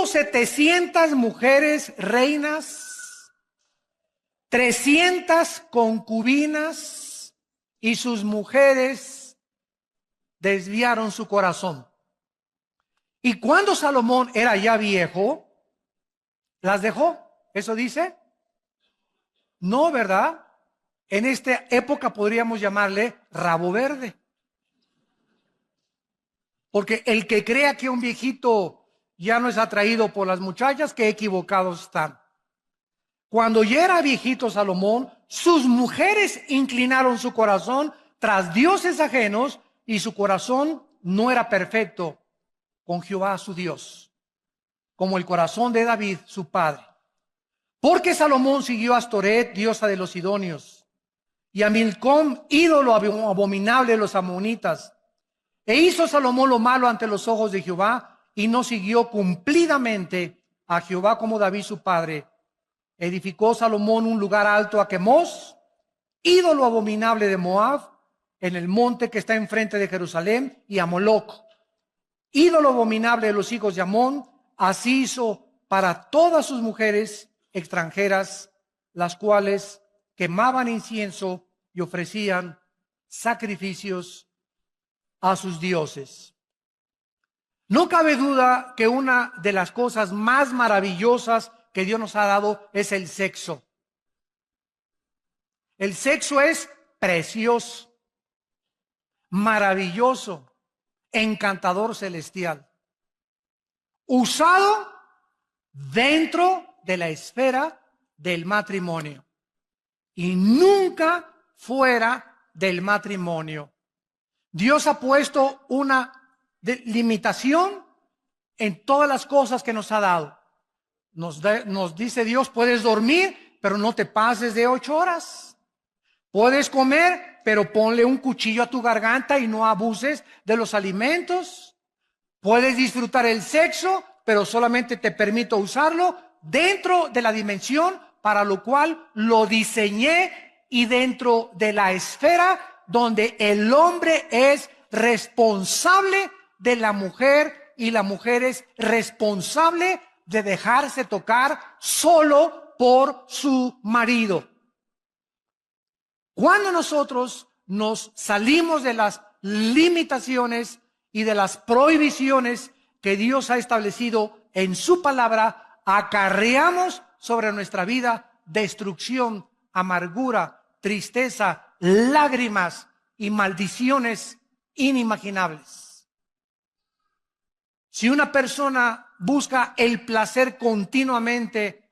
tuvo 700 mujeres reinas, 300 concubinas, y sus mujeres desviaron su corazón. Y cuando Salomón era ya viejo, ¿las dejó? ¿Eso dice? No, ¿verdad? En esta época podríamos llamarle rabo verde. Porque el que crea que un viejito ya no es atraído por las muchachas, qué equivocados están. Cuando ya era viejito Salomón, sus mujeres inclinaron su corazón tras dioses ajenos, y su corazón no era perfecto con Jehová su Dios, como el corazón de David su padre. Porque Salomón siguió a Astoret, diosa de los sidonios, y a Milcom, ídolo abominable de los amonitas. E hizo Salomón lo malo ante los ojos de Jehová, y no siguió cumplidamente a Jehová como David su padre. Edificó Salomón un lugar alto a Quemos, ídolo abominable de Moab, en el monte que está enfrente de Jerusalén, y a Moloc, ídolo abominable de los hijos de Amón. Así hizo para todas sus mujeres extranjeras, las cuales quemaban incienso y ofrecían sacrificios a sus dioses. No cabe duda que una de las cosas más maravillosas que Dios nos ha dado es el sexo. El sexo es precioso, maravilloso, encantador, celestial, usado dentro de la esfera del matrimonio y nunca fuera del matrimonio. Dios ha puesto una limitación en todas las cosas que nos ha dado. Nos dice Dios: puedes dormir, pero no te pases de 8 horas. Puedes comer, pero ponle un cuchillo a tu garganta y no abuses de los alimentos. Puedes disfrutar el sexo, pero solamente te permito usarlo dentro de la dimensión para lo cual lo diseñé, y dentro de la esfera donde el hombre es responsable de la mujer y la mujer es responsable de dejarse tocar solo por su marido. Cuando nosotros nos salimos de las limitaciones y de las prohibiciones que Dios ha establecido en su palabra, acarreamos sobre nuestra vida destrucción, amargura, tristeza, lágrimas y maldiciones inimaginables. Si una persona busca el placer continuamente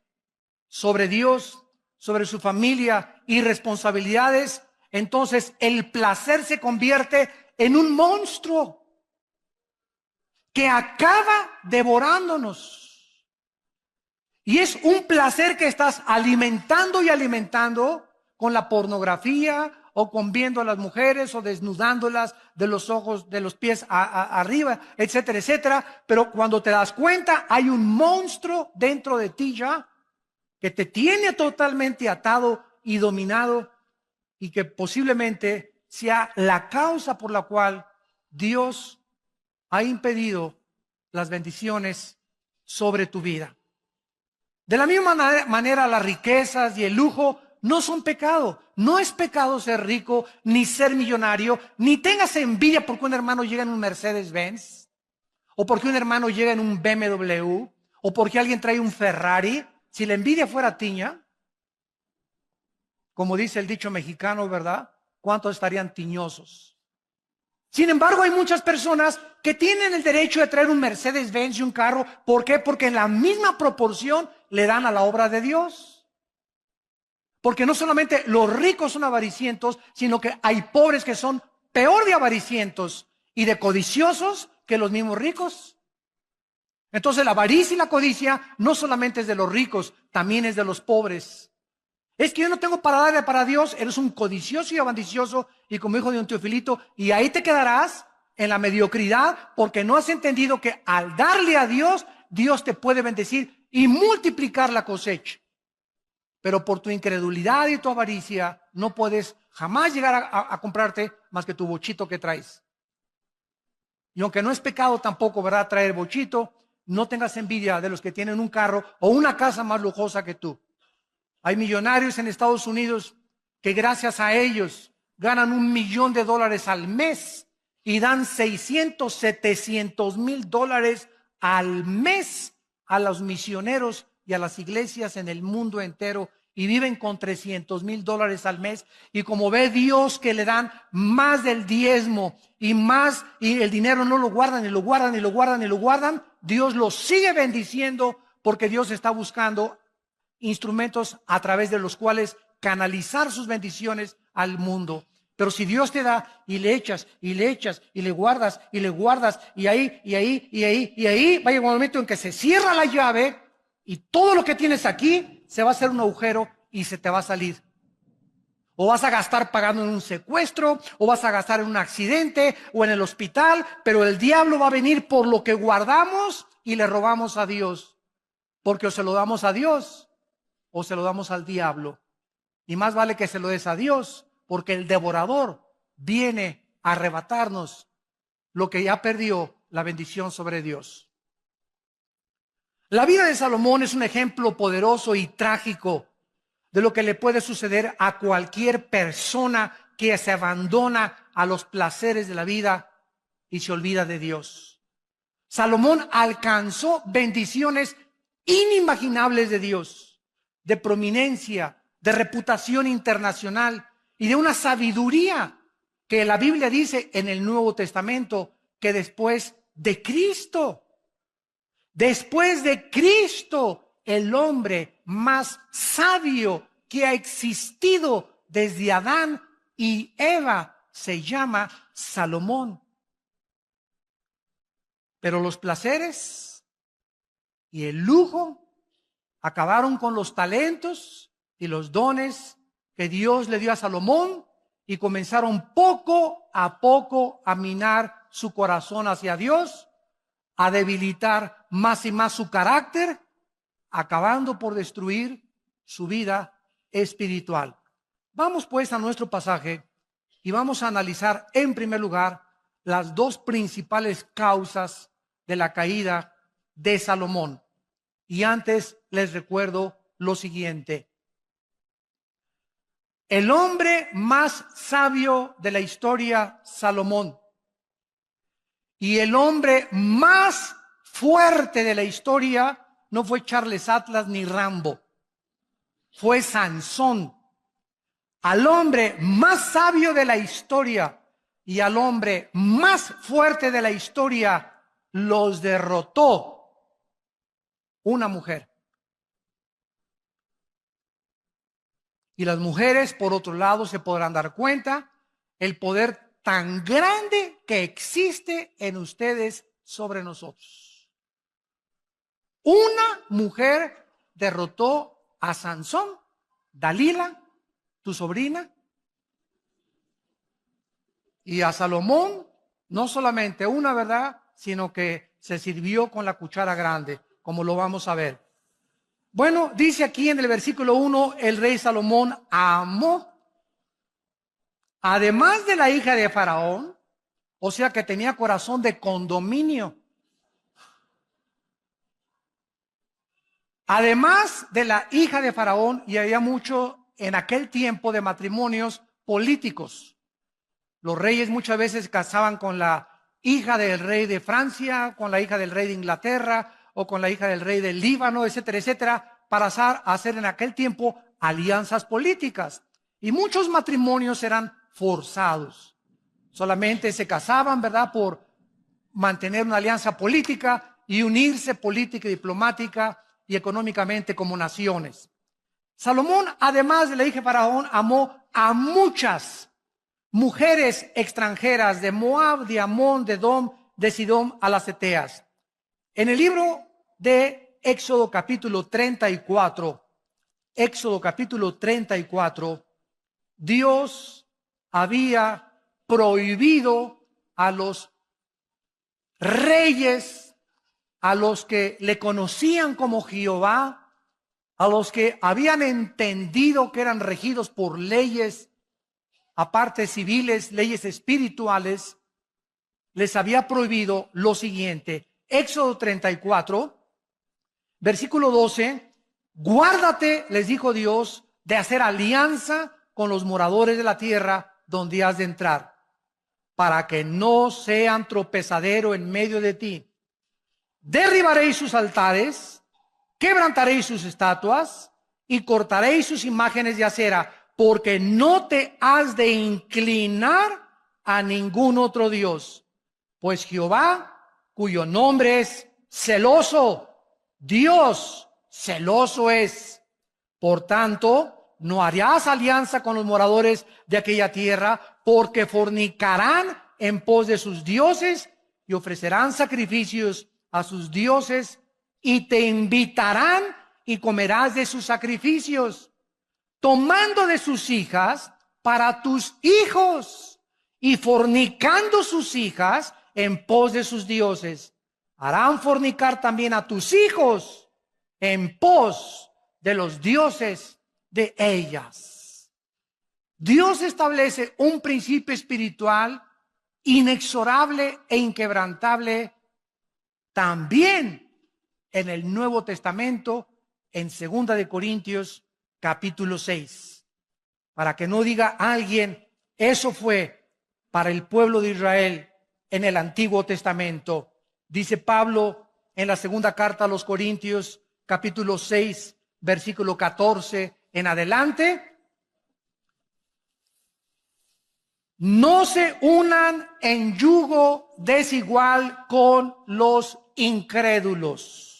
sobre Dios, sobre su familia y responsabilidades, entonces el placer se convierte en un monstruo que acaba devorándonos. Y es un placer que estás alimentando y alimentando con la pornografía, o con viendo a las mujeres, o desnudándolas de los ojos, de los pies arriba, etcétera, etcétera. Pero cuando te das cuenta, hay un monstruo dentro de ti ya, que te tiene totalmente atado y dominado, y que posiblemente sea la causa por la cual Dios ha impedido las bendiciones sobre tu vida. De la misma manera, las riquezas y el lujo no son pecado. No es pecado ser rico, ni ser millonario, ni tengas envidia porque un hermano llega en un Mercedes-Benz, o porque un hermano llega en un BMW, o porque alguien trae un Ferrari. Si la envidia fuera tiña, como dice el dicho mexicano, ¿verdad? ¿Cuántos estarían tiñosos? Sin embargo, hay muchas personas que tienen el derecho de traer un Mercedes-Benz y un carro. ¿Por qué? Porque en la misma proporción le dan a la obra de Dios. Porque no solamente los ricos son avaricientos, sino que hay pobres que son peor de avaricientos y de codiciosos que los mismos ricos. Entonces la avaricia y la codicia no solamente es de los ricos, también es de los pobres. Es que yo no tengo para darle para Dios. Eres un codicioso y avaricioso, y como dijo don Teofilito, y ahí te quedarás en la mediocridad, porque no has entendido que al darle a Dios, Dios te puede bendecir y multiplicar la cosecha. Pero por tu incredulidad y tu avaricia no puedes jamás llegar a comprarte más que tu bochito que traes. Y aunque no es pecado tampoco, ¿verdad?, traer bochito, no tengas envidia de los que tienen un carro o una casa más lujosa que tú. Hay millonarios en Estados Unidos que gracias a ellos ganan $1,000,000 al mes y dan 600, 700 mil dólares al mes a los misioneros y a las iglesias en el mundo entero, y viven con 300 mil dólares al mes. Y como ve Dios que le dan más del diezmo y más, y el dinero no lo guardan y lo guardan y lo guardan y lo guardan, Dios los sigue bendiciendo, porque Dios está buscando instrumentos a través de los cuales canalizar sus bendiciones al mundo. Pero si Dios te da y le echas y le echas y le guardas y le guardas, y ahí y ahí y ahí y ahí, va a llegar un momento en que se cierra la llave y todo lo que tienes aquí se va a hacer un agujero y se te va a salir. O vas a gastar pagando en un secuestro, o vas a gastar en un accidente o en el hospital, pero el diablo va a venir por lo que guardamos y le robamos a Dios. Porque o se lo damos a Dios o se lo damos al diablo. Y más vale que se lo des a Dios, porque el devorador viene a arrebatarnos lo que ya perdió la bendición sobre Dios. La vida de Salomón es un ejemplo poderoso y trágico de lo que le puede suceder a cualquier persona que se abandona a los placeres de la vida y se olvida de Dios. Salomón alcanzó bendiciones inimaginables de Dios, de prominencia, de reputación internacional y de una sabiduría que la Biblia dice en el Nuevo Testamento que después de Cristo, el hombre más sabio que ha existido desde Adán y Eva se llama Salomón. Pero los placeres y el lujo acabaron con los talentos y los dones que Dios le dio a Salomón, y comenzaron poco a minar su corazón hacia Dios, a debilitar más y más su carácter, acabando por destruir su vida espiritual. Vamos pues a nuestro pasaje y vamos a analizar en primer lugar las dos principales causas de la caída de Salomón. Y antes les recuerdo lo siguiente: el hombre más sabio de la historia, Salomón, y el hombre más fuerte de la historia no fue Charles Atlas ni Rambo, fue Sansón. Al hombre más sabio de la historia y al hombre más fuerte de la historia los derrotó una mujer. Y las mujeres, por otro lado, se podrán dar cuenta el poder tan grande que existe en ustedes sobre nosotros. Una mujer derrotó a Sansón, Dalila, tu sobrina, y a Salomón, no solamente una, ¿verdad?, sino que se sirvió con la cuchara grande, como lo vamos a ver. Bueno, dice aquí en el versículo 1, el rey Salomón amó, además de la hija de Faraón, o sea que tenía corazón de condominio. Además de la hija de Faraón, y había mucho en aquel tiempo de matrimonios políticos. Los reyes muchas veces casaban con la hija del rey de Francia, con la hija del rey de Inglaterra, o con la hija del rey del Líbano, etcétera, etcétera, para hacer en aquel tiempo alianzas políticas. Y muchos matrimonios eran forzados. Solamente se casaban, ¿verdad?, por mantener una alianza política y unirse política y diplomática y económicamente como naciones. Salomón, además de la hija de Faraón, amó a muchas mujeres extranjeras de Moab, de Amón, de Edom, de Sidón, a las Eteas. En el libro de Éxodo capítulo 34, Dios había prohibido a los reyes, a los que le conocían como Jehová, a los que habían entendido que eran regidos por leyes, aparte civiles, leyes espirituales, les había prohibido lo siguiente: Éxodo 34, versículo 12. Guárdate, les dijo Dios, de hacer alianza con los moradores de la tierra donde has de entrar, para que no sean tropezadero en medio de ti. Derribaréis sus altares, quebrantaréis sus estatuas y cortaréis sus imágenes de acera, porque no te has de inclinar a ningún otro Dios, pues Jehová, cuyo nombre es celoso, Dios celoso es. Por tanto, no harás alianza con los moradores de aquella tierra, porque fornicarán en pos de sus dioses y ofrecerán sacrificios a sus dioses, y te invitarán y comerás de sus sacrificios, tomando de sus hijas para tus hijos y fornicando sus hijas en pos de sus dioses. Harán fornicar también a tus hijos en pos de los dioses de ellas. Dios establece un principio espiritual inexorable e inquebrantable también en el Nuevo Testamento, en 2 de Corintios capítulo 6. Para que no diga alguien, eso fue para el pueblo de Israel en el Antiguo Testamento. Dice Pablo en la segunda carta a los Corintios capítulo 6, versículo 14 en adelante: no se unan en yugo desigual con los incrédulos.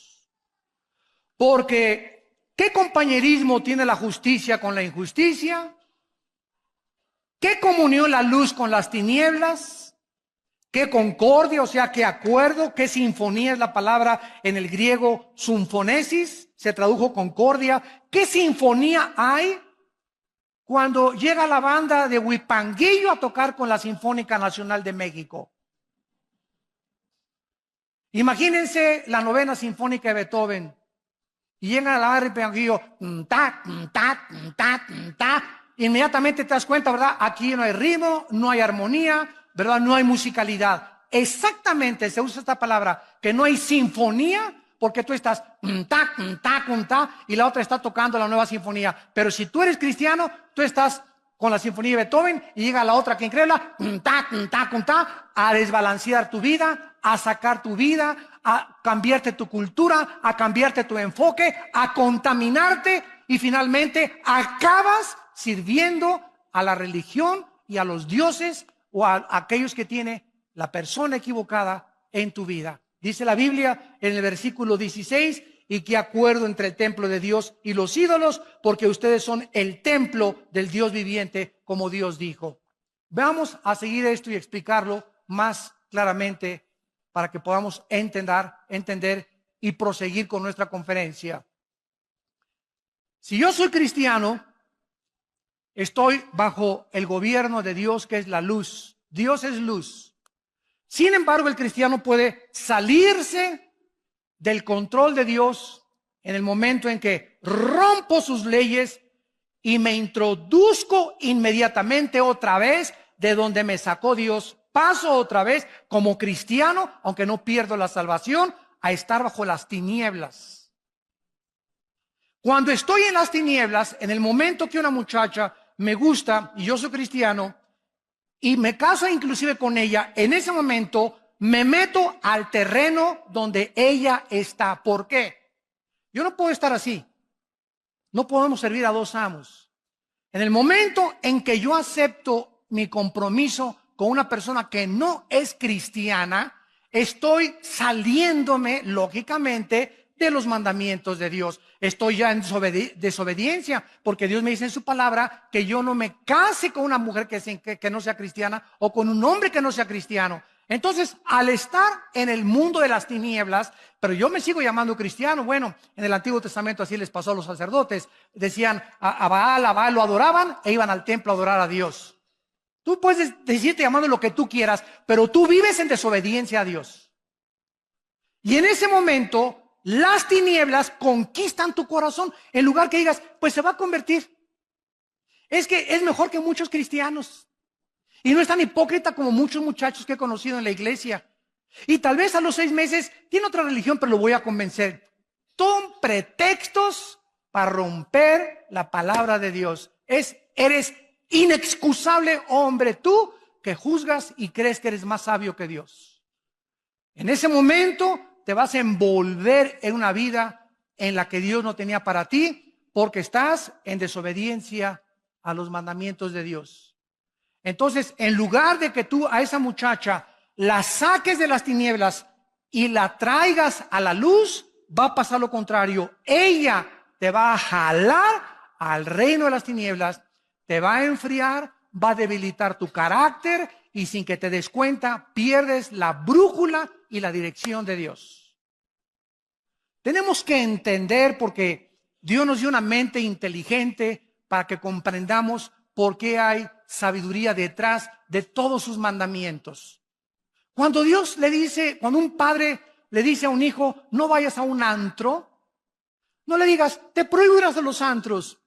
Porque ¿qué compañerismo tiene la justicia con la injusticia? ¿Qué comunión la luz con las tinieblas? ¿Qué concordia, o sea, qué acuerdo? ¿Qué sinfonía es la palabra en el griego sinfonesis? Se tradujo concordia. ¿Qué sinfonía hay cuando llega la banda de Huipanguillo a tocar con la Sinfónica Nacional de México? Imagínense la novena sinfónica de Beethoven y llega a la banda de Huipanguillo, inmediatamente te das cuenta, ¿verdad? Aquí no hay ritmo, no hay armonía, ¿verdad? No hay musicalidad. Exactamente se usa esta palabra, que no hay sinfonía, porque tú estás y la otra está tocando la nueva sinfonía. Pero si tú eres cristiano, tú estás con la sinfonía de Beethoven y llega la otra que increíble, a desbalancear tu vida, a sacar tu vida, a cambiarte tu cultura, a cambiarte tu enfoque, a contaminarte, y finalmente acabas sirviendo a la religión y a los dioses o a aquellos que tiene la persona equivocada en tu vida. Dice la Biblia en el versículo 16: y qué acuerdo entre el templo de Dios y los ídolos, porque ustedes son el templo del Dios viviente, como Dios dijo. Vamos a seguir esto y explicarlo más claramente para que podamos entender y proseguir con nuestra conferencia. Si yo soy cristiano, estoy bajo el gobierno de Dios, que es la luz. Dios es luz. Sin embargo, el cristiano puede salirse del control de Dios en el momento en que rompo sus leyes y me introduzco inmediatamente otra vez de donde me sacó Dios. Paso otra vez como cristiano, aunque no pierdo la salvación, a estar bajo las tinieblas. Cuando estoy en las tinieblas, en el momento que una muchacha me gusta y yo soy cristiano y me caso inclusive con ella, en ese momento me meto al terreno donde ella está. ¿Por qué? Yo no puedo estar así. No podemos servir a dos amos. En el momento en que yo acepto mi compromiso con una persona que no es cristiana, estoy saliéndome, lógicamente, de los mandamientos de Dios. Estoy ya en desobediencia, porque Dios me dice en su palabra que yo no me case con una mujer que no sea cristiana o con un hombre que no sea cristiano. Entonces, al estar en el mundo de las tinieblas, pero yo me sigo llamando cristiano. Bueno, en el Antiguo Testamento así les pasó a los sacerdotes. Decían a Baal lo adoraban e iban al templo a adorar a Dios. Tú puedes decirte llamando lo que tú quieras, pero tú vives en desobediencia a Dios. Y en ese momento, las tinieblas conquistan tu corazón. En lugar que digas, pues se va a convertir. Es que es mejor que muchos cristianos. Y no es tan hipócrita como muchos muchachos que he conocido en la iglesia. Y tal vez a los 6 meses tiene otra religión, pero lo voy a convencer. Son pretextos para romper la palabra de Dios. Eres inexcusable hombre tú que juzgas y crees que eres más sabio que Dios. En ese momento te vas a envolver en una vida en la que Dios no tenía para ti, porque estás en desobediencia a los mandamientos de Dios. Entonces, en lugar de que tú a esa muchacha la saques de las tinieblas y la traigas a la luz, va a pasar lo contrario. Ella te va a jalar al reino de las tinieblas, te va a enfriar, va a debilitar tu carácter y sin que te des cuenta, pierdes la brújula y la dirección de Dios. Tenemos que entender, porque Dios nos dio una mente inteligente para que comprendamos por qué hay sabiduría detrás de todos sus mandamientos. Cuando Dios le dice, cuando un padre le dice a un hijo, no vayas a un antro, no le digas, te prohíbo ir a los antros.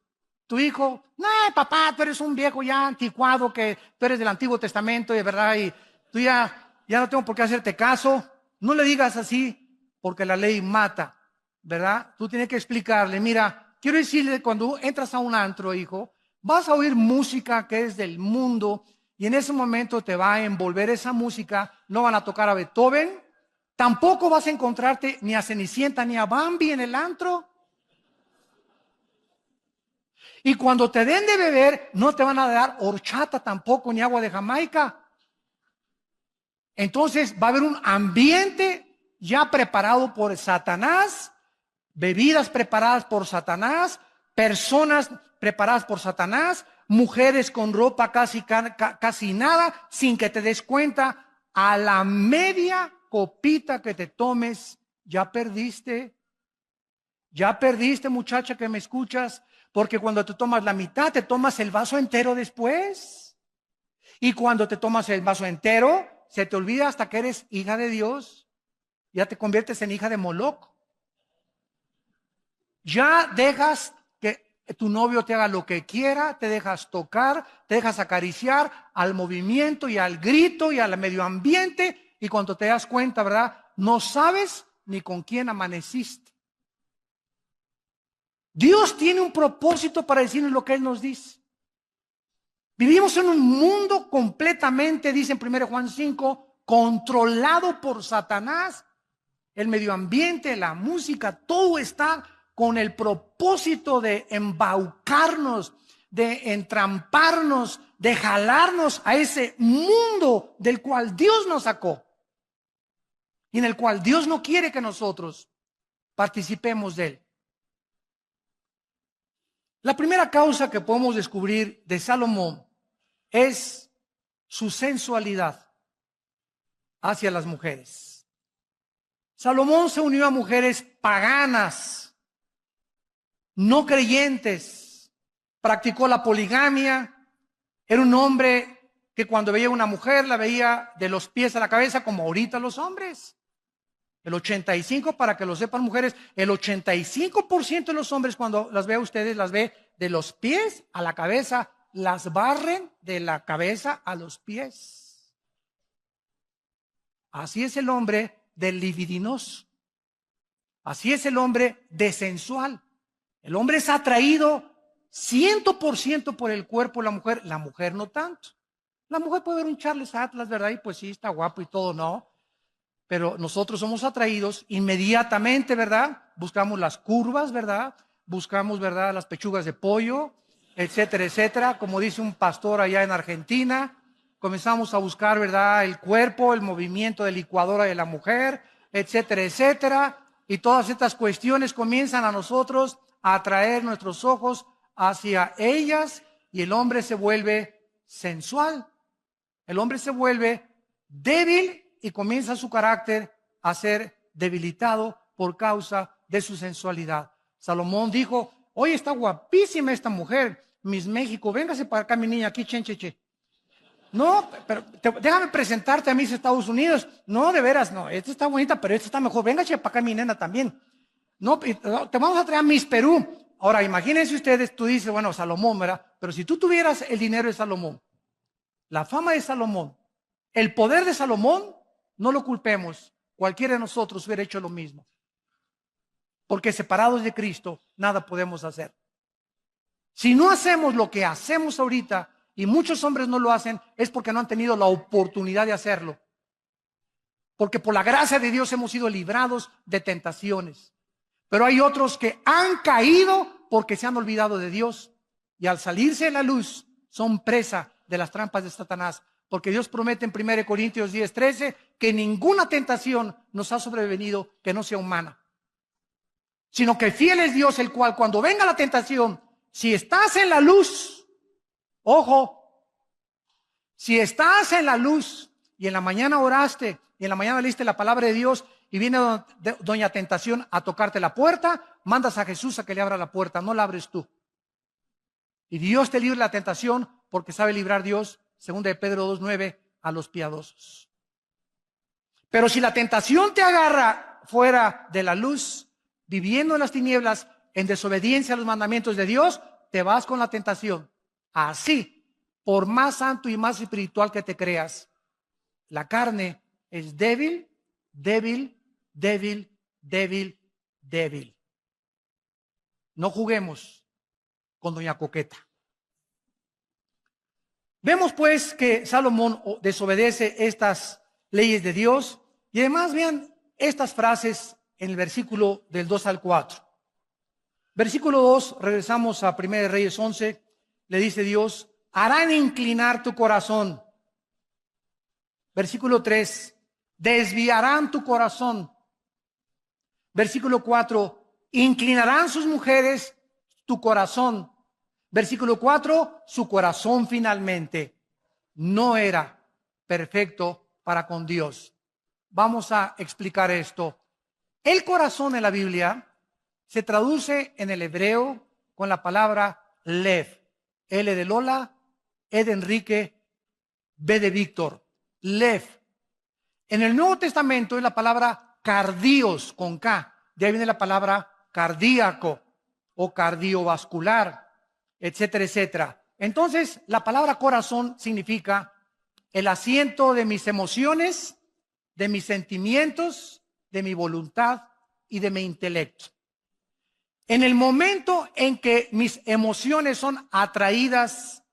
Tu hijo, no, papá, tú eres un viejo ya anticuado, que tú eres del Antiguo Testamento, y de verdad, y tú ya no tengo por qué hacerte caso. No le digas así, porque la ley mata, ¿verdad? Tú tienes que explicarle, mira, quiero decirle, cuando entras a un antro, hijo, vas a oír música que es del mundo, y en ese momento te va a envolver esa música. No van a tocar a Beethoven, tampoco vas a encontrarte ni a Cenicienta ni a Bambi en el antro. Y cuando te den de beber, no te van a dar horchata tampoco, ni agua de Jamaica. Entonces va a haber un ambiente ya preparado por Satanás, bebidas preparadas por Satanás, personas preparadas por Satanás, mujeres con ropa casi nada, sin que te des cuenta. A la media copita que te tomes, ya perdiste. Ya perdiste, muchacha que me escuchas, porque cuando te tomas la mitad, te tomas el vaso entero después. Y cuando te tomas el vaso entero, se te olvida hasta que eres hija de Dios. Ya te conviertes en hija de Moloch. Ya dejas que tu novio te haga lo que quiera, te dejas tocar, te dejas acariciar al movimiento y al grito y al medio ambiente. Y cuando te das cuenta, ¿verdad? No sabes ni con quién amaneciste. Dios tiene un propósito para decirnos lo que Él nos dice. Vivimos en un mundo completamente, dice en 1 Juan 5, controlado por Satanás. El medio ambiente, la música, todo está con el propósito de embaucarnos, de entramparnos, de jalarnos a ese mundo del cual Dios nos sacó y en el cual Dios no quiere que nosotros participemos de él. La primera causa que podemos descubrir de Salomón es su sensualidad hacia las mujeres. Salomón se unió a mujeres paganas, no creyentes, practicó la poligamia, era un hombre que cuando veía a una mujer la veía de los pies a la cabeza, como ahorita los hombres. El 85%, para que lo sepan mujeres, el 85% de los hombres cuando las ve a ustedes, las ve de los pies a la cabeza, las barren de la cabeza a los pies. Así es el hombre del libidinoso. Así es el hombre desensual. El hombre es atraído 100% por el cuerpo de la mujer no tanto. La mujer puede ver un Charles Atlas, ¿verdad? Y pues sí, está guapo y todo, ¿no? Pero nosotros somos atraídos inmediatamente, ¿verdad? Buscamos las curvas, ¿verdad? Buscamos, ¿verdad? Las pechugas de pollo, etcétera, etcétera. Como dice un pastor allá en Argentina, comenzamos a buscar, ¿verdad? El cuerpo, el movimiento de licuadora de la mujer, etcétera, etcétera. Y todas estas cuestiones comienzan a nosotros a atraer nuestros ojos hacia ellas y el hombre se vuelve sensual. El hombre se vuelve débil y comienza su carácter a ser debilitado por causa de su sensualidad. Salomón dijo, oye, está guapísima esta mujer, Miss México, véngase para acá mi niña, aquí, che. No, pero déjame presentarte a Miss Estados Unidos. No, de veras, no, esta está bonita, pero esta está mejor. Véngase para acá mi nena también. No, te vamos a traer a Miss Perú. Ahora, imagínense ustedes, tú dices, bueno, Salomón, ¿verdad? Pero si tú tuvieras el dinero de Salomón, la fama de Salomón, el poder de Salomón, no lo culpemos. Cualquiera de nosotros hubiera hecho lo mismo. Porque separados de Cristo, nada podemos hacer. Si no hacemos lo que hacemos ahorita, y muchos hombres no lo hacen, es porque no han tenido la oportunidad de hacerlo. Porque por la gracia de Dios hemos sido librados de tentaciones. Pero hay otros que han caído porque se han olvidado de Dios. Y al salirse de la luz, son presa de las trampas de Satanás. Porque Dios promete en 1 Corintios 10:13 que ninguna tentación nos ha sobrevenido que no sea humana. Sino que fiel es Dios, el cual cuando venga la tentación, si estás en la luz, ojo, si estás en la luz y en la mañana oraste y en la mañana leíste la palabra de Dios y viene doña tentación a tocarte la puerta, mandas a Jesús a que le abra la puerta, no la abres tú. Y Dios te libre de la tentación porque sabe librar Dios, 2 de Pedro 2:9, a los piadosos. Pero si la tentación te agarra fuera de la luz, viviendo en las tinieblas, en desobediencia a los mandamientos de Dios, te vas con la tentación. Así, por más santo y más espiritual que te creas, la carne es débil, débil, débil, débil, débil. No juguemos con doña Coqueta. Vemos pues que Salomón desobedece estas leyes de Dios y además vean estas frases en el versículo del 2 al 4. Versículo 2, regresamos a 1 Reyes 11, le dice Dios, harán inclinar tu corazón. Versículo 3, desviarán tu corazón. Versículo 4, inclinarán sus mujeres tu corazón. Versículo 4, su corazón finalmente no era perfecto para con Dios. Vamos a explicar esto. El corazón en la Biblia se traduce en el hebreo con la palabra lev. L de Lola, E de Enrique, B de Víctor. Lev. En el Nuevo Testamento es la palabra cardios con K. De ahí viene la palabra cardíaco o cardiovascular, etcétera, etcétera. Entonces, la palabra corazón significa el asiento de mis emociones, de mis sentimientos, de mi voluntad y de mi intelecto. En el momento en que mis emociones son atraídas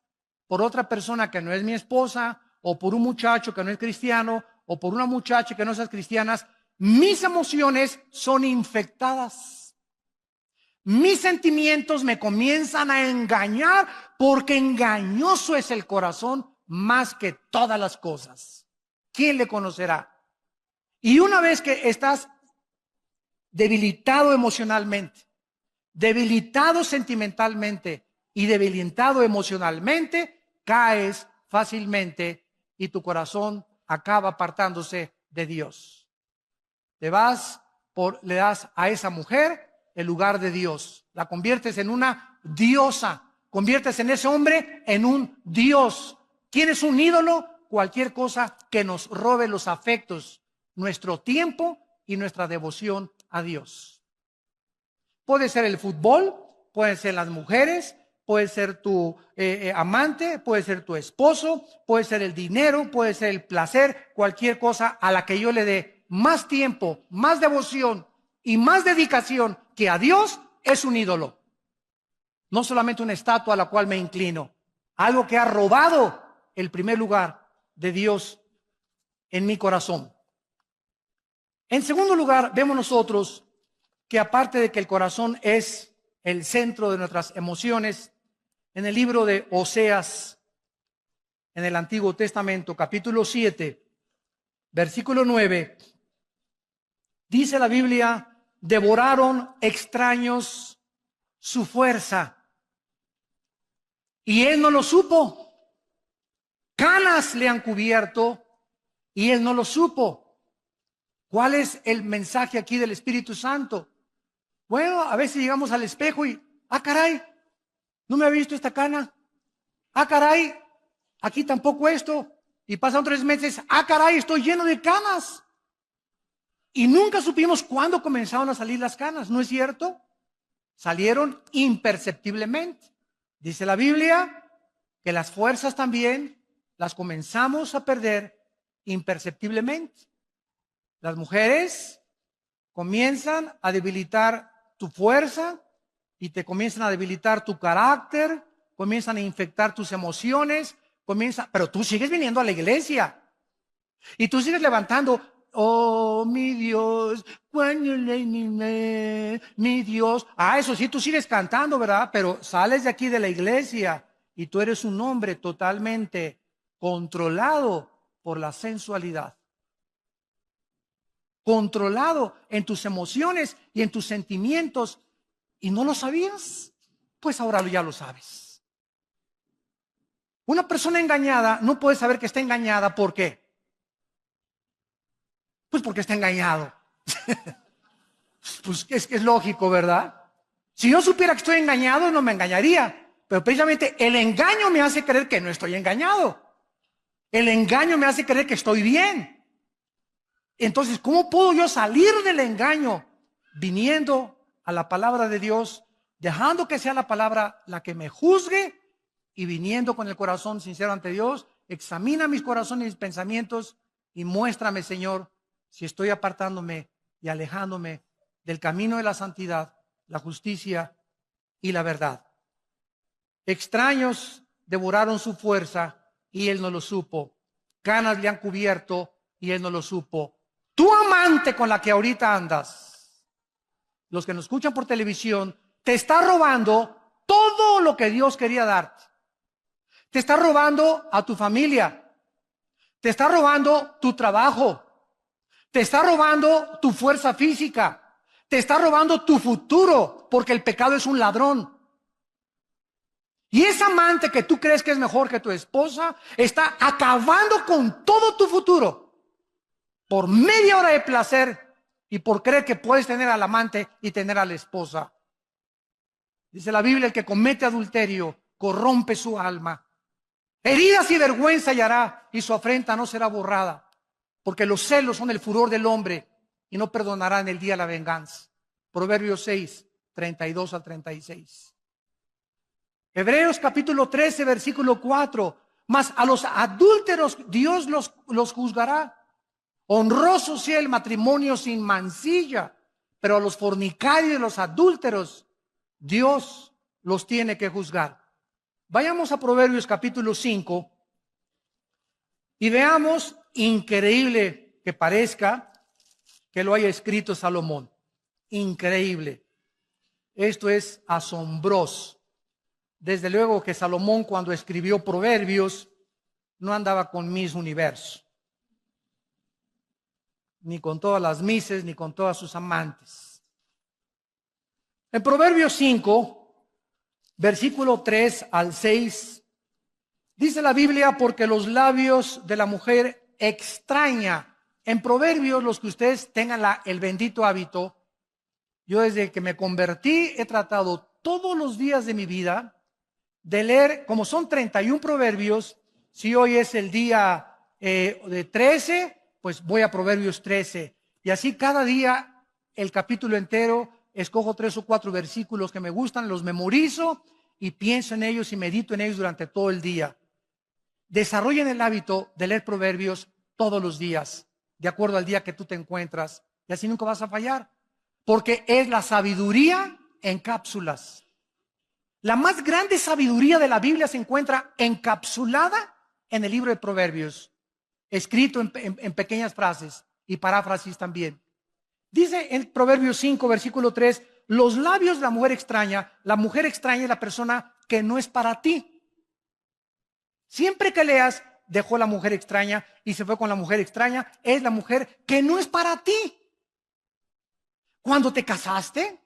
por otra persona que no es mi esposa, o por un muchacho que no es cristiano, o por una muchacha que no es cristiana, mis emociones son infectadas. Mis sentimientos me comienzan a engañar porque engañoso es el corazón más que todas las cosas. ¿Quién le conocerá? Y una vez que estás debilitado emocionalmente, debilitado sentimentalmente y debilitado emocionalmente, caes fácilmente y tu corazón acaba apartándose de Dios. Le das a esa mujer el lugar de Dios. La conviertes en una diosa. Conviertes en ese hombre en un Dios. ¿Quién es un ídolo? Cualquier cosa que nos robe los afectos, nuestro tiempo y nuestra devoción a Dios. Puede ser el fútbol, pueden ser las mujeres, puede ser tu amante, puede ser tu esposo, puede ser el dinero, puede ser el placer, cualquier cosa a la que yo le dé más tiempo, más devoción y más dedicación que a Dios es un ídolo. No solamente una estatua a la cual me inclino, algo que ha robado el primer lugar de Dios en mi corazón. En segundo lugar, vemos nosotros que aparte de que el corazón es el centro de nuestras emociones, en el libro de Oseas, en el Antiguo Testamento, capítulo 7, versículo 9, dice la Biblia, devoraron extraños su fuerza, y él no lo supo. Canas le han cubierto, y él no lo supo. ¿Cuál es el mensaje aquí del Espíritu Santo? Bueno, a veces llegamos al espejo y, caray, no me había visto esta cana. Caray, aquí tampoco esto. Y pasan 3 meses, caray, estoy lleno de canas. Y nunca supimos cuándo comenzaron a salir las canas, ¿no es cierto? Salieron imperceptiblemente. Dice la Biblia que las fuerzas también las comenzamos a perder imperceptiblemente. Las mujeres comienzan a debilitar tu fuerza y te comienzan a debilitar tu carácter, comienzan a infectar tus emociones, pero tú sigues viniendo a la iglesia y tú sigues levantando, oh mi Dios, mi Dios. Ah, eso sí, tú sigues cantando, ¿verdad? Pero sales de aquí de la iglesia y tú eres un hombre totalmente controlado por la sensualidad, controlado en tus emociones y en tus sentimientos, y no lo sabías, pues ahora ya lo sabes. Una persona engañada no puede saber que está engañada. ¿Por qué? Pues porque está engañado. Pues es lógico, ¿verdad? Si yo supiera que estoy engañado, no me engañaría. Pero precisamente el engaño me hace creer que no estoy engañado. El engaño me hace creer que estoy bien. Entonces, ¿cómo puedo yo salir del engaño? Viniendo a la palabra de Dios, dejando que sea la palabra la que me juzgue y viniendo con el corazón sincero ante Dios. Examina mis corazones y mis pensamientos y muéstrame, Señor, si estoy apartándome y alejándome del camino de la santidad, la justicia y la verdad. Extraños devoraron su fuerza y él no lo supo. Canas le han cubierto y él no lo supo. Tu amante con la que ahorita andas, los que nos escuchan por televisión, te está robando todo lo que Dios quería darte. Te está robando a tu familia. Te está robando tu trabajo. Te está robando tu fuerza física. Te está robando tu futuro, porque el pecado es un ladrón. Y esa amante que tú crees que es mejor que tu esposa, está acabando con todo tu futuro por media hora de placer y por creer que puedes tener al amante y tener a la esposa. Dice la Biblia, el que comete adulterio corrompe su alma. Heridas y vergüenza hallará y su afrenta no será borrada, porque los celos son el furor del hombre y no perdonará en el día la venganza. Proverbios 6, 32 al 36. Hebreos capítulo 13, versículo 4. Mas a los adúlteros Dios los juzgará. Honroso sea el matrimonio sin mancilla, pero a los fornicarios y los adúlteros Dios los tiene que juzgar. Vayamos a Proverbios capítulo 5 y veamos, increíble que parezca, que lo haya escrito Salomón. Increíble. Esto es asombroso. Desde luego que Salomón, cuando escribió Proverbios, no andaba con Miss Universo, ni con todas las mises, ni con todas sus amantes. En Proverbios 5, versículo 3 al 6, dice la Biblia, porque los labios de la mujer extraña. En Proverbios, los que ustedes tengan el bendito hábito, yo desde que me convertí he tratado todos los días de mi vida de leer, como son 31 proverbios. Si hoy es el día de 13, pues voy a Proverbios 13. Y así cada día el capítulo entero, escojo 3 o 4 versículos que me gustan, los memorizo y pienso en ellos y medito en ellos durante todo el día. Desarrollen el hábito de leer proverbios todos los días, de acuerdo al día que tú te encuentras. Y así nunca vas a fallar, porque es la sabiduría en cápsulas. La más grande sabiduría de la Biblia se encuentra encapsulada en el libro de Proverbios, escrito en pequeñas frases y paráfrasis también. Dice en Proverbios 5, versículo 3, los labios de la mujer extraña es la persona que no es para ti. Siempre que leas, dejó la mujer extraña y se fue con la mujer extraña, es la mujer que no es para ti. Cuando te casaste,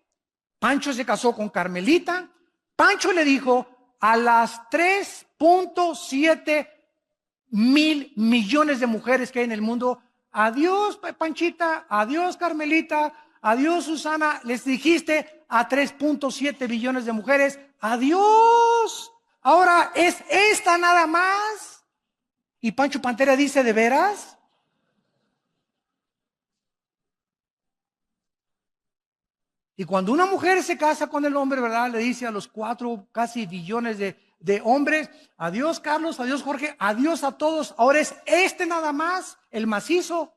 Pancho se casó con Carmelita. Pancho le dijo a las 3.7 mil millones de mujeres que hay en el mundo, adiós Panchita, adiós Carmelita, adiós Susana. Les dijiste a 3.7 billones de mujeres, adiós. Ahora es esta nada más. Y Pancho Pantera dice, ¿de veras? Y cuando una mujer se casa con el hombre, ¿verdad? Le dice a los 4 casi billones de hombres, adiós Carlos, adiós Jorge, adiós a todos. Ahora es este nada más, el macizo.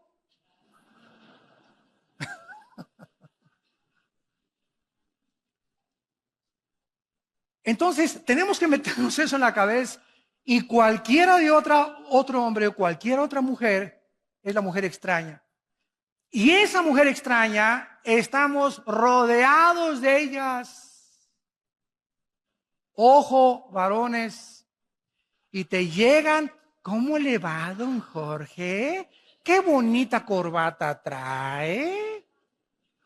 Entonces, tenemos que meternos eso en la cabeza y cualquiera de otro hombre o cualquier otra mujer es la mujer extraña. Y esa mujer extraña, estamos rodeados de ellas. Ojo, varones, y te llegan, ¿cómo le va, don Jorge? Qué bonita corbata trae.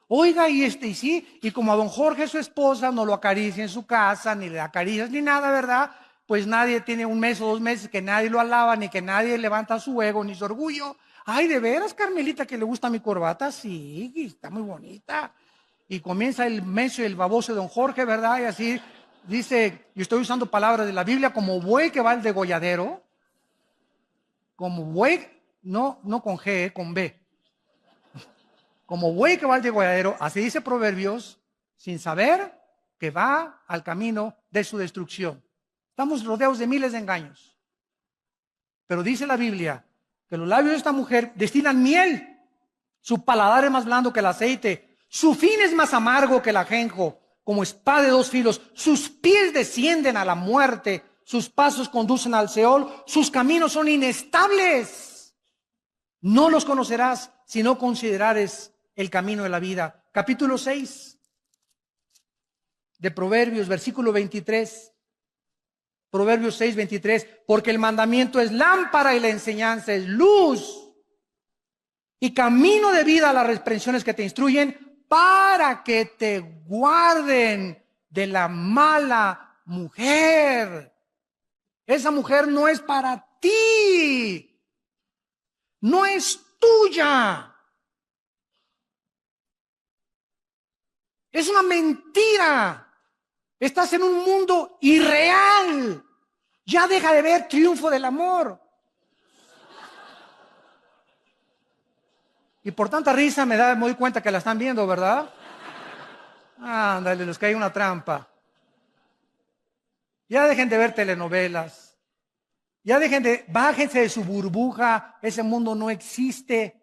Oiga, y sí, y como a don Jorge, su esposa, no lo acaricia en su casa, ni le acaricias ni nada, ¿verdad? Pues nadie tiene un mes o 2 meses que nadie lo alaba, ni que nadie levanta su ego, ni su orgullo. Ay, ¿de veras, Carmelita, que le gusta mi corbata? Sí, está muy bonita. Y comienza el menso y el baboso de don Jorge, ¿verdad? Y así dice, y estoy usando palabras de la Biblia, como buey que va al degolladero, como buey, no con G, con B. Como buey que va al degolladero, así dice Proverbios, sin saber que va al camino de su destrucción. Estamos rodeados de miles de engaños. Pero dice la Biblia que los labios de esta mujer destilan miel. Su paladar es más blando que el aceite. Su fin es más amargo que el ajenjo, como espada de 2 filos. Sus pies descienden a la muerte. Sus pasos conducen al Seol. Sus caminos son inestables. No los conocerás si no considerares el camino de la vida. Capítulo 6 de Proverbios, versículo 23. Proverbios 6, 23. Porque el mandamiento es lámpara y la enseñanza es luz. Y camino de vida a las reprensiones que te instruyen para que te guarden de la mala mujer. Esa mujer no es para ti. No es tuya. Es una mentira. Estás en un mundo irreal. Ya deja de ver Triunfo del Amor. Y por tanta risa me doy cuenta que la están viendo, ¿verdad? Ándale, les cae una trampa. Ya dejen de ver telenovelas. Ya bájense de su burbuja. Ese mundo no existe.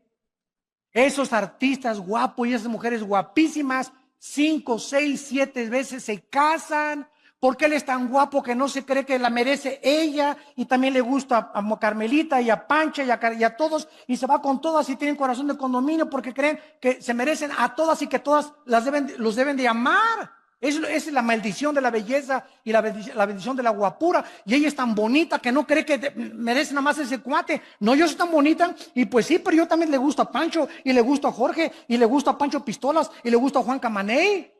Esos artistas guapos y esas mujeres guapísimas, 5, 6, 7 veces se casan, porque él es tan guapo que no se cree que la merece ella, y también le gusta a Carmelita y a Pancha y a todos, y se va con todas y tienen corazón de condominio porque creen que se merecen a todas y que todas los deben de amar. Esa es la maldición de la belleza y la bendición de la guapura. Y ella es tan bonita que no cree que merece nada más ese cuate. No, yo soy tan bonita. Y pues sí, pero yo también le gusto a Pancho, y le gusto a Jorge, y le gusto a Pancho Pistolas, y le gusto a Juan Camaney.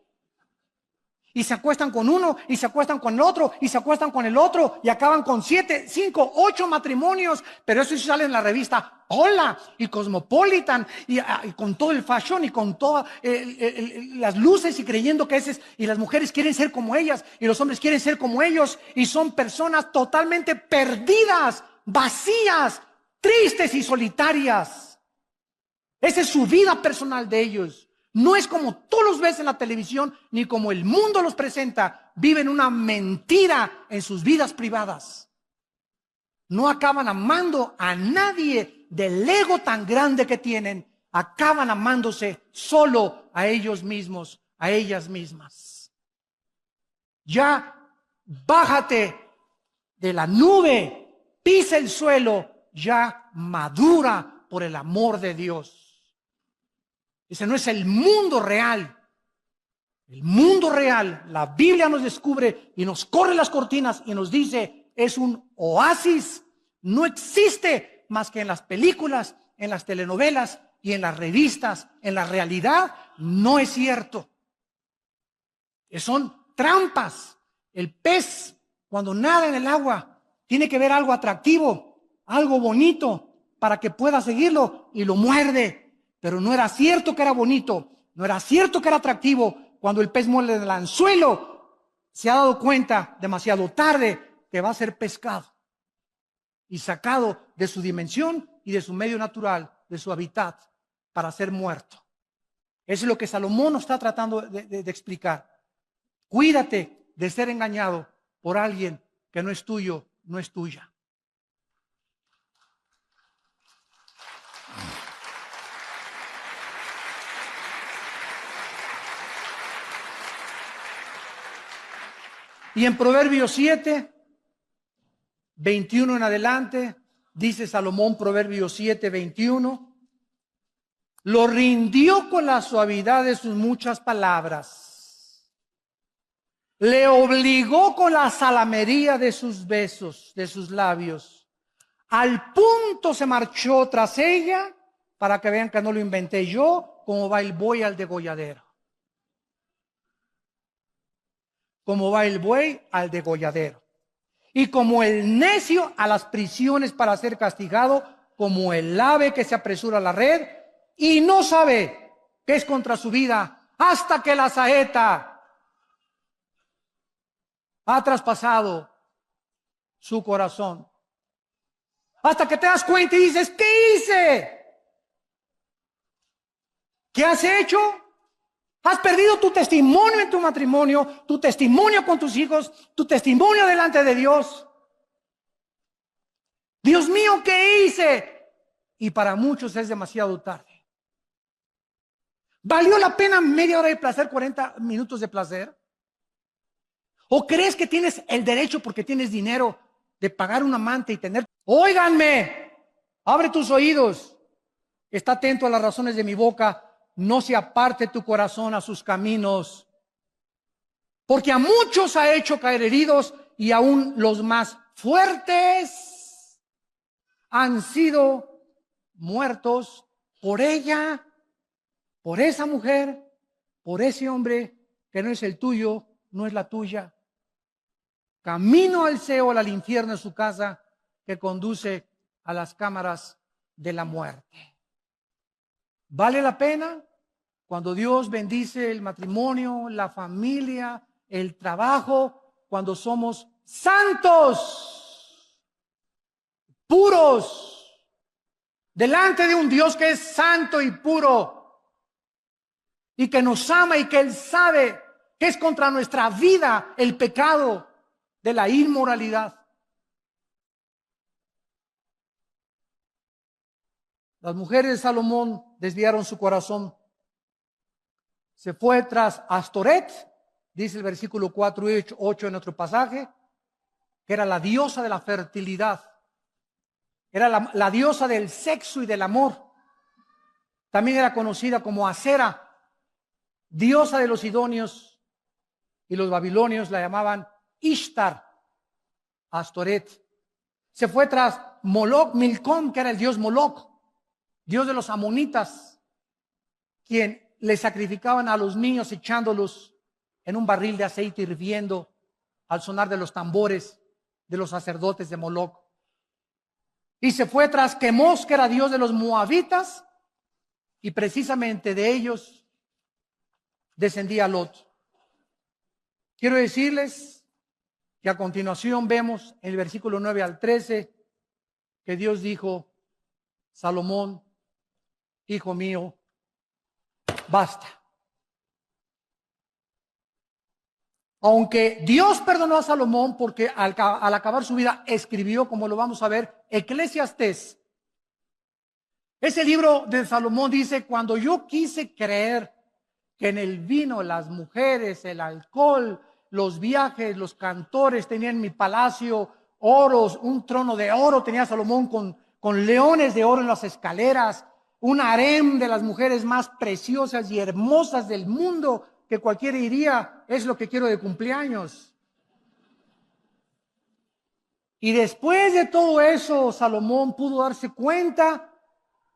Y se acuestan con uno, y se acuestan con el otro, y se acuestan con el otro, y acaban con 7, 5, 8 matrimonios. Pero eso sí sale en la revista Hola y Cosmopolitan, y con todo el fashion y con todas las luces, y creyendo que y las mujeres quieren ser como ellas, y los hombres quieren ser como ellos, y son personas totalmente perdidas, vacías, tristes y solitarias. Esa es su vida personal de ellos. No es como tú los ves en la televisión, ni como el mundo los presenta. Viven una mentira en sus vidas privadas. No acaban amando a nadie del ego tan grande que tienen. Acaban amándose solo a ellos mismos, a ellas mismas. Ya bájate de la nube, pisa el suelo, ya madura por el amor de Dios. Ese no es el mundo real. El mundo real, la Biblia nos descubre y nos corre las cortinas y nos dice, es un oasis. No existe más que en las películas, en las telenovelas y en las revistas. En la realidad no es cierto. Son trampas. El pez, cuando nada en el agua, tiene que ver algo atractivo, algo bonito, para que pueda seguirlo, y lo muerde. Pero no era cierto que era bonito, no era cierto que era atractivo. Cuando el pez muerde el anzuelo, se ha dado cuenta demasiado tarde que va a ser pescado y sacado de su dimensión y de su medio natural, de su hábitat, para ser muerto. Eso es lo que Salomón nos está tratando de explicar. Cuídate de ser engañado por alguien que no es tuyo, no es tuya. Y en Proverbios 7, 21 en adelante, dice Salomón, Proverbios 7, 21, lo rindió con la suavidad de sus muchas palabras, le obligó con la salamería de sus besos, de sus labios. Al punto se marchó tras ella, para que vean que no lo inventé yo, como va el buey al degolladero. Como va el buey al degolladero. Y como el necio a las prisiones para ser castigado, como el ave que se apresura a la red y no sabe que es contra su vida, hasta que la saeta ha traspasado su corazón. Hasta que te das cuenta y dices, ¿qué hice? ¿Qué has hecho? Has perdido tu testimonio en tu matrimonio, tu testimonio con tus hijos, tu testimonio delante de Dios. Dios mío, ¿qué hice? Y para muchos es demasiado tarde. ¿Valió la pena media hora de placer, 40 minutos de placer? ¿O crees que tienes el derecho, porque tienes dinero, de pagar un amante y tener? Óiganme, abre tus oídos, está atento a las razones de mi boca, no se aparte tu corazón a sus caminos, porque a muchos ha hecho caer heridos y aún los más fuertes han sido muertos por ella, por esa mujer, por ese hombre que no es el tuyo, no es la tuya. Camino al Seol, al infierno, es su casa, que conduce a las cámaras de la muerte. ¿Vale la pena? Cuando Dios bendice el matrimonio, la familia, el trabajo, cuando somos santos, puros, delante de un Dios que es santo y puro, y que nos ama y que Él sabe que es contra nuestra vida el pecado de la inmoralidad. Las mujeres de Salomón desviaron su corazón. Se fue tras Astoret, dice el versículo 4 y 8 en nuestro pasaje, que era la diosa de la fertilidad. Era la diosa del sexo y del amor. También era conocida como Acera, diosa de los sidonios, y los babilonios la llamaban Ishtar, Astoret. Se fue tras Moloch, Milcom, que era el dios Moloch, dios de los amonitas, quien le sacrificaban a los niños echándolos en un barril de aceite hirviendo al sonar de los tambores de los sacerdotes de Moloch. Y se fue tras Quemos, que era dios de los moabitas, y precisamente de ellos descendía Lot. Quiero decirles que a continuación vemos en el versículo 9 al 13 que Dios dijo: Salomón, hijo mío, basta. Aunque Dios perdonó a Salomón porque al acabar su vida escribió, como lo vamos a ver, Eclesiastés. Ese libro de Salomón dice: cuando yo quise creer que en el vino, las mujeres, el alcohol, los viajes, los cantores, tenían en mi palacio oros, un trono de oro tenía Salomón con leones de oro en las escaleras, un harem de las mujeres más preciosas y hermosas del mundo, que cualquiera diría, es lo que quiero de cumpleaños. Y después de todo eso, Salomón pudo darse cuenta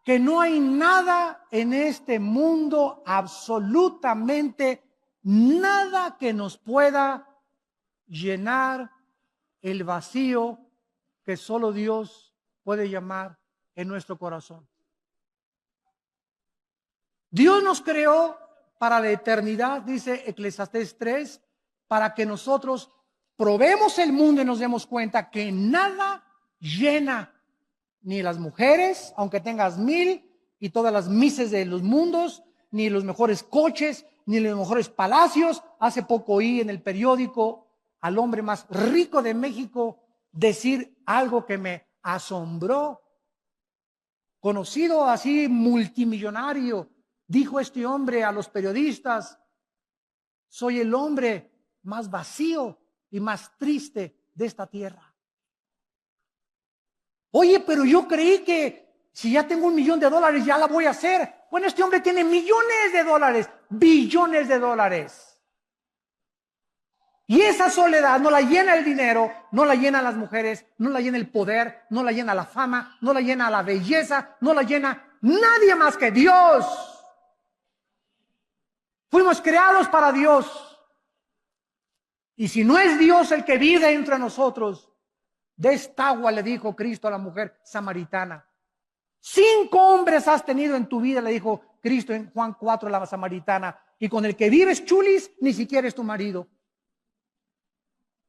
que no hay nada en este mundo, absolutamente nada, que nos pueda llenar el vacío que solo Dios puede llamar en nuestro corazón. Dios nos creó para la eternidad, dice Eclesiastés 3, para que nosotros probemos el mundo y nos demos cuenta que nada llena, ni las mujeres, aunque tengas 1000 y todas las mises de los mundos, ni los mejores coches, ni los mejores palacios. Hace poco oí en el periódico al hombre más rico de México decir algo que me asombró. Conocido así, multimillonario, dijo este hombre a los periodistas: soy el hombre más vacío y más triste de esta tierra. Oye, pero yo creí que si ya tengo $1,000,000 ya la voy a hacer. Bueno, este hombre tiene millones de dólares, billones de dólares. Y esa soledad no la llena el dinero, no la llena las mujeres, no la llena el poder, no la llena la fama, no la llena la belleza, no la llena nadie más que Dios. Fuimos creados para Dios. Y si no es Dios el que vive entre nosotros, de esta agua le dijo Cristo a la mujer samaritana. 5 hombres has tenido en tu vida, le dijo Cristo en Juan 4, la samaritana. Y con el que vives, chulis, ni siquiera es tu marido.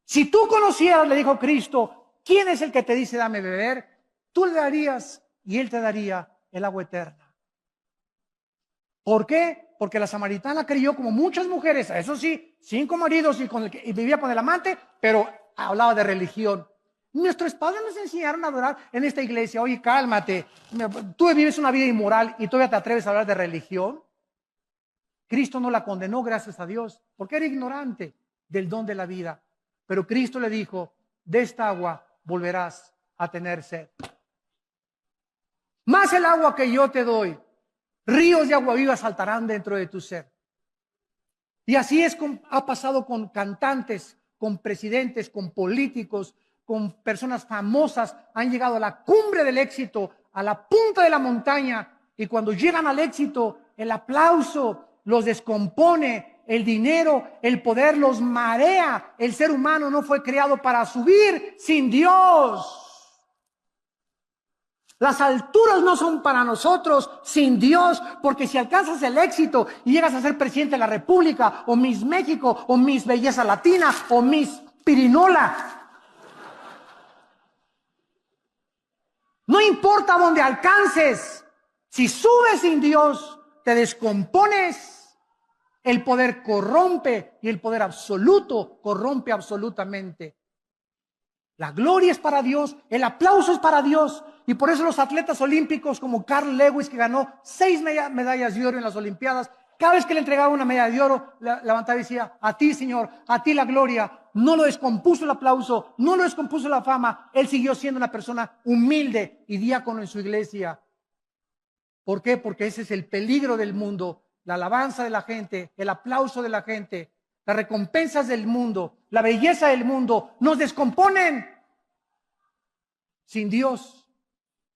Si tú conocieras, le dijo Cristo, quién es el que te dice dame beber, tú le darías y él te daría el agua eterna. ¿Por qué? Porque la samaritana creyó como muchas mujeres, eso sí, 5 maridos y vivía con el amante, pero hablaba de religión. Nuestros padres nos enseñaron a adorar en esta iglesia. Oye, cálmate, tú vives una vida inmoral y todavía te atreves a hablar de religión. Cristo no la condenó, gracias a Dios, porque era ignorante del don de la vida. Pero Cristo le dijo, de esta agua volverás a tener sed. Más el agua que yo te doy, ríos de agua viva saltarán dentro de tu ser. Y así ha pasado con cantantes, con presidentes, con políticos, con personas famosas. Han llegado a la cumbre del éxito, a la punta de la montaña. Y cuando llegan al éxito, el aplauso los descompone. El dinero, el poder los marea. El ser humano no fue creado para subir sin Dios. Las alturas no son para nosotros sin Dios, porque si alcanzas el éxito y llegas a ser presidente de la República, o Miss México, o Miss Belleza Latina, o Miss Pirinola, no importa dónde alcances, si subes sin Dios, te descompones. El poder corrompe y el poder absoluto corrompe absolutamente. La gloria es para Dios, el aplauso es para Dios. Y por eso los atletas olímpicos como Carl Lewis, que ganó 6 medallas de oro en las Olimpiadas, cada vez que le entregaba una medalla de oro, levantaba y decía, a ti, Señor, a ti la gloria. No lo descompuso el aplauso, no lo descompuso la fama. Él siguió siendo una persona humilde y diácono en su iglesia. ¿Por qué? Porque ese es el peligro del mundo. La alabanza de la gente, el aplauso de la gente, las recompensas del mundo, la belleza del mundo, nos descomponen. Sin Dios,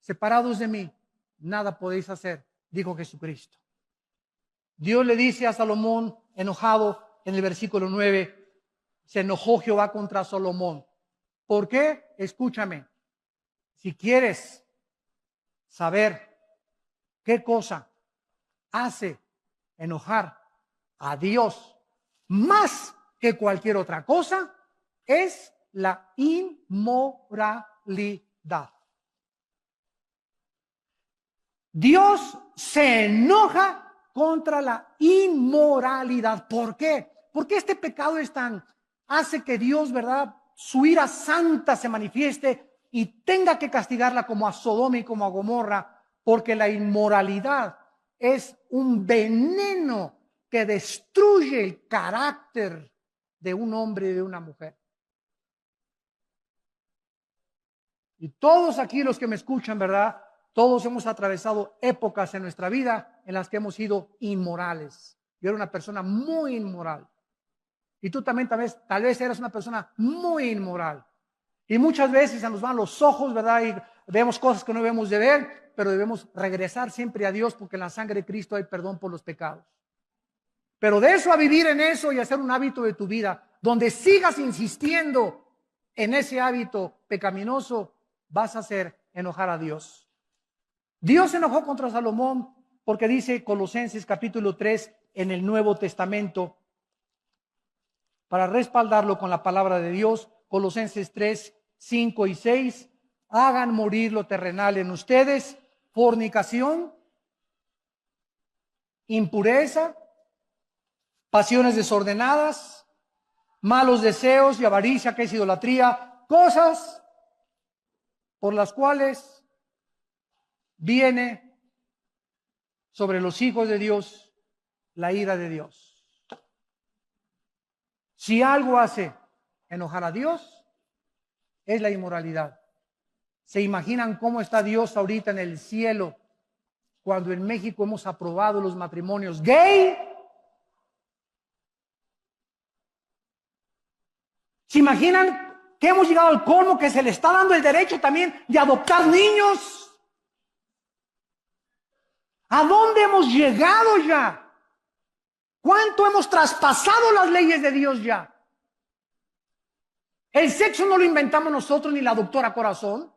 separados de mí, nada podéis hacer, dijo Jesucristo. Dios le dice a Salomón, enojado, en el versículo 9, se enojó Jehová contra Salomón. ¿Por qué? Escúchame, si quieres saber qué cosa hace enojar a Dios más que cualquier otra cosa, es la inmoralidad. Dios se enoja contra la inmoralidad. ¿Por qué? Porque este pecado hace que Dios, ¿verdad?, su ira santa se manifieste y tenga que castigarla como a Sodoma y como a Gomorra, porque la inmoralidad es un veneno que destruye el carácter de un hombre y de una mujer. Y todos aquí los que me escuchan, ¿verdad?, todos hemos atravesado épocas en nuestra vida en las que hemos sido inmorales. Yo era una persona muy inmoral. Y tú también tal vez eras una persona muy inmoral. Y muchas veces se nos van los ojos, ¿verdad? Y vemos cosas que no debemos de ver, pero debemos regresar siempre a Dios porque en la sangre de Cristo hay perdón por los pecados. Pero de eso a vivir en eso y hacer un hábito de tu vida, donde sigas insistiendo en ese hábito pecaminoso, vas a hacer enojar a Dios. Dios se enojó contra Salomón porque dice Colosenses capítulo 3 en el Nuevo Testamento, para respaldarlo con la palabra de Dios, Colosenses 3, 5 y 6, hagan morir lo terrenal en ustedes, fornicación, impureza, pasiones desordenadas, malos deseos y avaricia, que es idolatría, cosas por las cuales viene sobre los hijos de Dios la ira de Dios. Si algo hace enojar a Dios es la inmoralidad. ¿Se imaginan cómo está Dios ahorita en el cielo cuando en México hemos aprobado los matrimonios gay? ¿Se imaginan que hemos llegado al colmo que se le está dando el derecho también de adoptar niños? ¿A dónde hemos llegado ya? ¿Cuánto hemos traspasado las leyes de Dios ya? El sexo no lo inventamos nosotros, ni la doctora Corazón,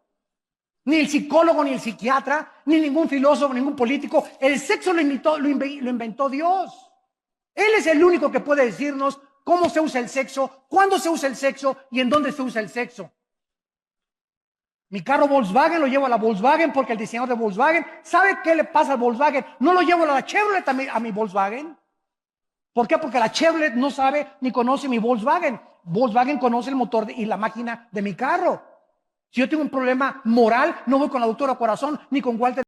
ni el psicólogo, ni el psiquiatra, ni ningún filósofo, ningún político. El sexo lo inventó Dios. Él es el único que puede decirnos cómo se usa el sexo, cuándo se usa el sexo y en dónde se usa el sexo. Mi carro Volkswagen lo llevo a la Volkswagen porque el diseñador de Volkswagen, ¿sabe qué le pasa al Volkswagen? No lo llevo a la Chevrolet a mi Volkswagen. ¿Por qué? Porque la Chevrolet no sabe ni conoce mi Volkswagen. Volkswagen conoce el motor y la máquina de mi carro. Si yo tengo un problema moral, no voy con la doctora Corazón ni con Walter.